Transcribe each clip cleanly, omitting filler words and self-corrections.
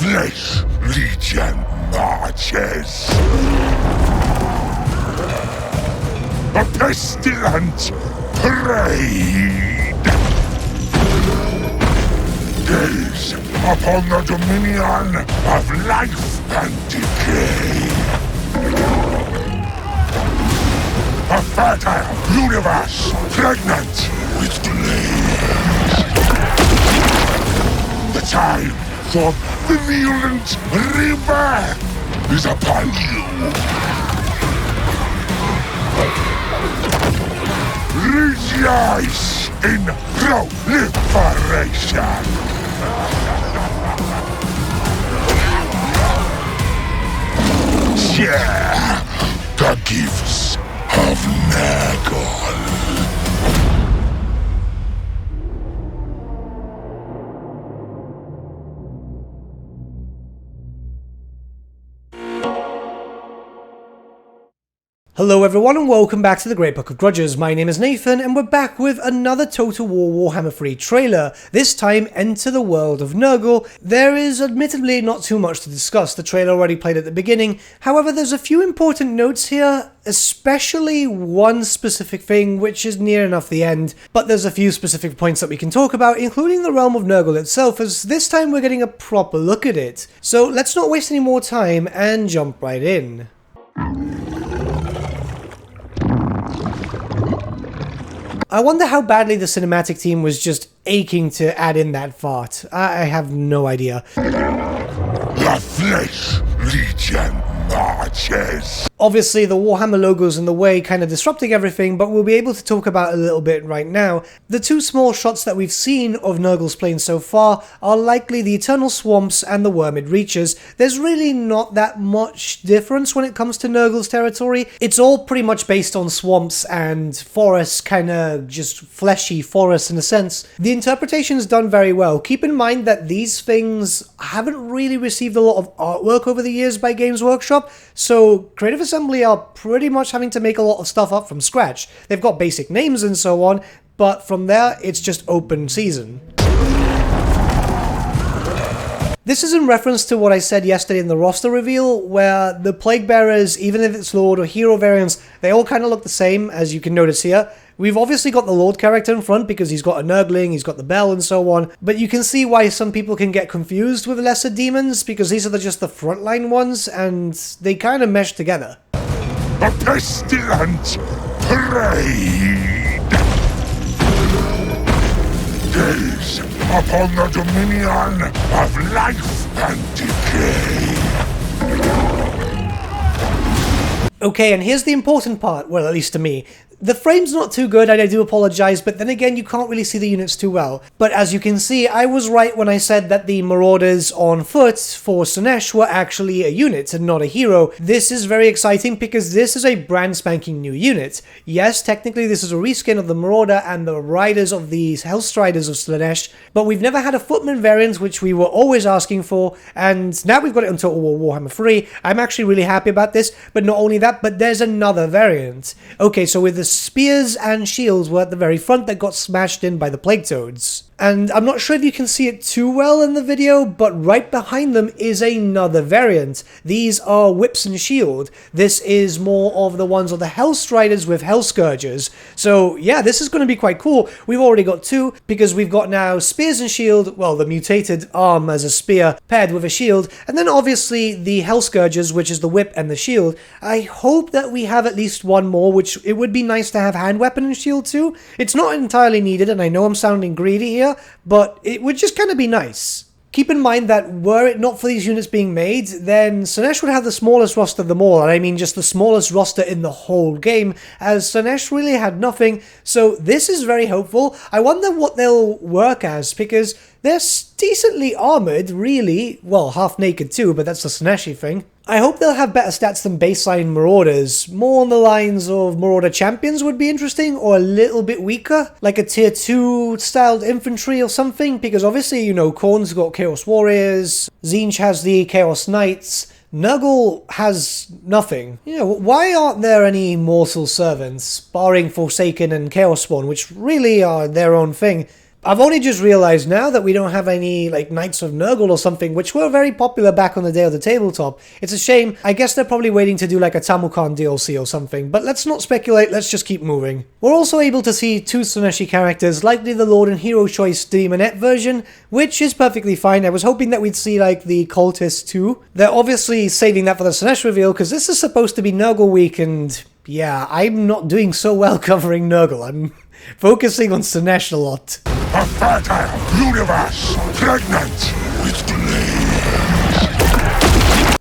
Flesh Legion marches. A pestilent parade. Gaze upon the dominion of life and decay. A fertile universe pregnant with delays. The time for virulent rebirth is upon you. Rejoice in proliferation. Share the gifts of Nurgle. Hello everyone and welcome back to the Great Book of Grudges. My name is Nathan and we're back with another Total War Warhammer 3 trailer, this time Enter the World of Nurgle. There is admittedly not too much to discuss, the trailer already played at the beginning, however there's a few important notes here, especially one specific thing which is near enough the end, but there's a few specific points that we can talk about, including the realm of Nurgle itself, as this time we're getting a proper look at it. So let's not waste any more time and jump right in. I wonder how badly the cinematic team was just aching to add in that fart. I have no idea. The Flesh Legion marches. Obviously, the Warhammer logo's in the way, kind of disrupting everything, but we'll be able to talk about it a little bit right now. The two small shots that we've seen of Nurgle's plains so far are likely the Eternal Swamps and the Wormid Reaches. There's really not that much difference when it comes to Nurgle's territory. It's all pretty much based on swamps and forests, kind of just fleshy forests in a sense. The interpretation's done very well. Keep in mind that these things haven't really received a lot of artwork over the years by Games Workshop, so Creative Assembly are pretty much having to make a lot of stuff up from scratch. They've got basic names and so on, but from there, it's just open season. This is in reference to what I said yesterday in the roster reveal, where the Plague Bearers, even if it's Lord or Hero variants, they all kind of look the same, as you can notice here. We've obviously got the Lord character in front because he's got a Nurgling, he's got the bell and so on, but you can see why some people can get confused with lesser demons, because these are just the frontline ones, and they kind of mesh together. A pestilent parade. Gaze upon the dominion of life and decay. Okay, and here's the important part, well, at least to me. The frame's not too good, and I do apologize, but then again, you can't really see the units too well. But as you can see, I was right when I said that the Marauders on foot for Slaanesh were actually a unit and not a hero. This is very exciting because this is a brand spanking new unit. Yes, technically this is a reskin of the Marauder and the riders of the Hellstriders of Slaanesh, but we've never had a footman variant, which we were always asking for, and now we've got it on Total War Warhammer 3. I'm actually really happy about this, but not only that, but there's another variant. Okay, so with the spears and shields were at the very front that got smashed in by the Plague Toads. And I'm not sure if you can see it too well in the video, but right behind them is another variant. These are Whips and Shield. This is more of the ones of the Hellstriders with Hell Scourgers. So yeah, this is going to be quite cool. We've already got two, because we've got now Spears and Shield, well, the mutated arm as a spear paired with a shield, and then obviously the Hell Scourgers, which is the whip and the shield. I hope that we have at least one more, which it would be nice to have hand weapon and shield too. It's not entirely needed, and I know I'm sounding greedy here, but it would just kind of be nice. Keep in mind that were it not for these units being made, then Slaanesh would have the smallest roster of them all, and I mean just the smallest roster in the whole game, as Slaanesh really had nothing, so this is very hopeful. I wonder what they'll work as, because they're decently armoured, really. Well, half naked too, but that's the Slaaneshi thing. I hope they'll have better stats than baseline Marauders. More on the lines of Marauder Champions would be interesting, or a little bit weaker, like a tier 2 styled infantry or something, because obviously, you know, Khorne's got Chaos Warriors, Tzeentch has the Chaos Knights, Nurgle has nothing. You know, why aren't there any mortal servants, barring Forsaken and Chaos Spawn, which really are their own thing? I've only just realized now that we don't have any, like, Knights of Nurgle or something, which were very popular back on the day of the tabletop. It's a shame. I guess they're probably waiting to do, like, a Tamukan DLC or something, but let's not speculate, let's just keep moving. We're also able to see 2 Slaanesh characters, likely the Lord and Hero Choice Demonette version, which is perfectly fine. I was hoping that we'd see, like, the Cultist too. They're obviously saving that for the Slaanesh reveal, because this is supposed to be Nurgle week, and yeah, I'm not doing so well covering Nurgle. I'm focusing on Slaanesh a lot. A fertile universe, pregnant with blaze.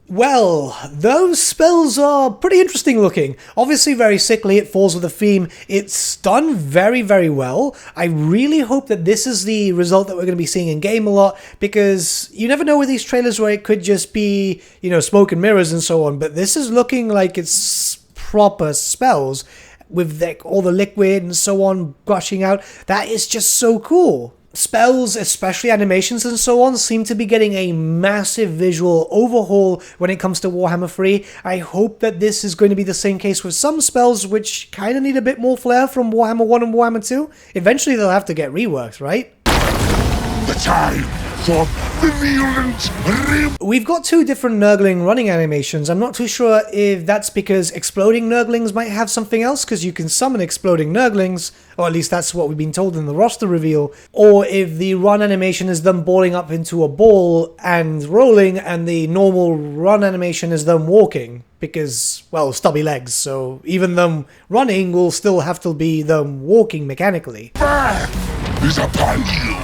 Well, those spells are pretty interesting looking. Obviously very sickly, it falls with a theme. It's done very, very well. I really hope that this is the result that we're going to be seeing in game a lot, because you never know with these trailers where it could just be, you know, smoke and mirrors and so on, but this is looking like it's proper spells with all the liquid and so on gushing out. That is just so cool. Spells, especially animations and so on, seem to be getting a massive visual overhaul when it comes to Warhammer 3. I hope that this is going to be the same case with some spells which kind of need a bit more flair from Warhammer 1 and Warhammer 2. Eventually they'll have to get reworked, right? The time for virulent We've got 2 different Nurgling running animations. I'm not too sure if that's because exploding Nurglings might have something else, because you can summon exploding Nurglings, or at least that's what we've been told in the roster reveal, or if the run animation is them balling up into a ball and rolling, and the normal run animation is them walking, because, well, stubby legs, so even them running will still have to be them walking mechanically. wrath is upon you.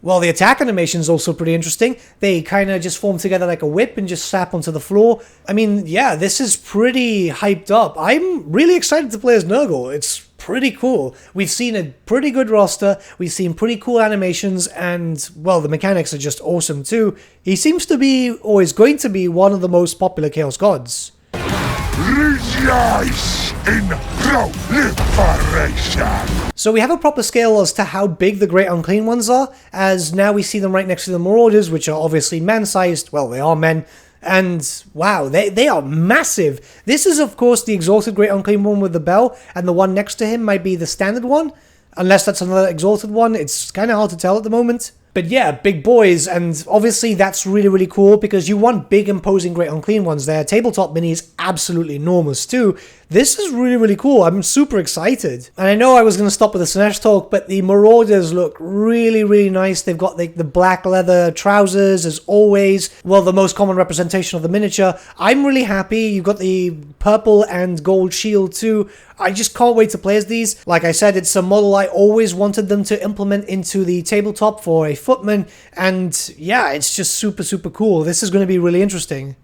Well, the attack animation is also pretty interesting. They kind of just form together like a whip and just slap onto the floor. I mean, yeah, this is pretty hyped up. I'm really excited to play as Nurgle. It's pretty cool. We've seen a pretty good roster, we've seen pretty cool animations, and, well, the mechanics are just awesome too. He seems to be, or is going to be, one of the most popular Chaos Gods. Rejoice in proliferation. So we have a proper scale as to how big the Great Unclean Ones are, as now we see them right next to the Marauders, which are obviously man-sized. Well, they are men. And wow, they are massive. This is, of course, the Exalted Great Unclean One with the bell, and the one next to him might be the standard one. Unless that's another Exalted one, it's kind of hard to tell at the moment. But yeah, big boys, and obviously that's really, really cool, because you want big, imposing Great Unclean Ones there. Tabletop Mini is absolutely enormous too. This is really, really cool. I'm super excited. And I know I was going to stop with the Slaanesh talk, but the Marauders look really, really nice. They've got the black leather trousers, as always. Well, the most common representation of the miniature. I'm really happy. You've got the purple and gold shield too. I just can't wait to play as these. Like I said, it's a model I always wanted them to implement into the tabletop for a footman. And yeah, it's just super, super cool. This is going to be really interesting.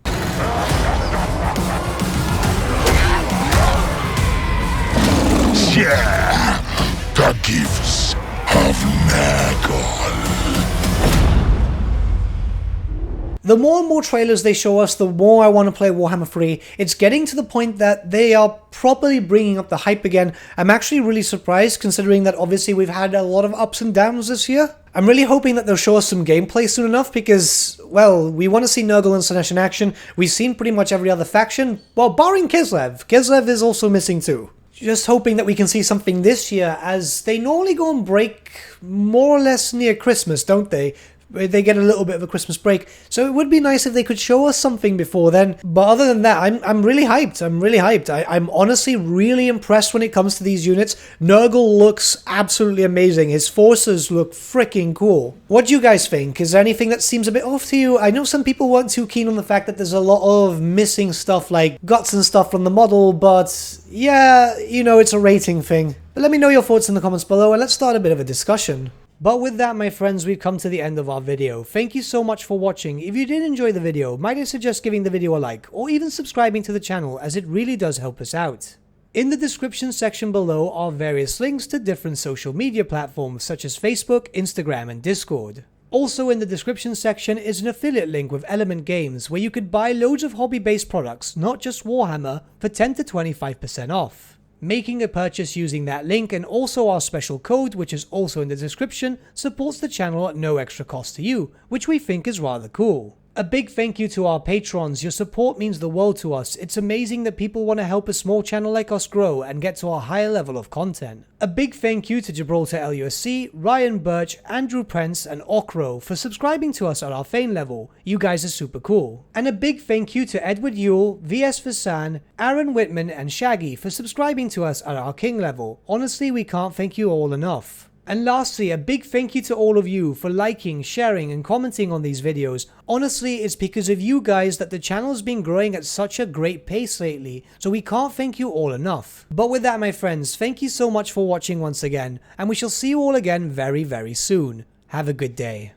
Yeah, the gifts of Nurgle. The more and more trailers they show us, the more I want to play Warhammer 3. It's getting to the point that they are properly bringing up the hype again. I'm actually really surprised, considering that obviously we've had a lot of ups and downs this year. I'm really hoping that they'll show us some gameplay soon enough, because, well, we want to see Nurgle and Slaanesh in action. We've seen pretty much every other faction, well, barring Kislev. Kislev is also missing too. Just hoping that we can see something this year, as they normally go on break more or less near Christmas, don't they? They get a little bit of a Christmas break, so it would be nice if they could show us something before then. But other than that, I'm really hyped. I'm honestly really impressed when it comes to these units. Nurgle looks absolutely amazing. His forces look freaking cool. What do you guys think? Is there anything that seems a bit off to you? I know some people weren't too keen on the fact that there's a lot of missing stuff like guts and stuff from the model, but yeah, you know, it's a rating thing. But let me know your thoughts in the comments below, and let's start a bit of a discussion. But with that, my friends, we've come to the end of our video. Thank you so much for watching. If you did enjoy the video, might I suggest giving the video a like, or even subscribing to the channel, as it really does help us out. In the description section below are various links to different social media platforms such as Facebook, Instagram, and Discord. Also in the description section is an affiliate link with Element Games, where you could buy loads of hobby-based products, not just Warhammer, for 10 to 25% off. Making a purchase using that link and also our special code, which is also in the description, supports the channel at no extra cost to you, which we think is rather cool. A big thank you to our patrons. Your support means the world to us. It's amazing that people want to help a small channel like us grow and get to a higher level of content. A big thank you to Gibraltar LUSC, Ryan Bertsche, Andrew Prince, and Okro for subscribing to us at our Fane level. You guys are super cool. And a big thank you to Edward Yule, VS Vasan, Aaron Whitman, and Shaggy for subscribing to us at our King level. Honestly, we can't thank you all enough. And lastly, a big thank you to all of you for liking, sharing, and commenting on these videos. Honestly, it's because of you guys that the channel's been growing at such a great pace lately, so we can't thank you all enough. But with that, my friends, thank you so much for watching once again, and we shall see you all again very, very soon. Have a good day.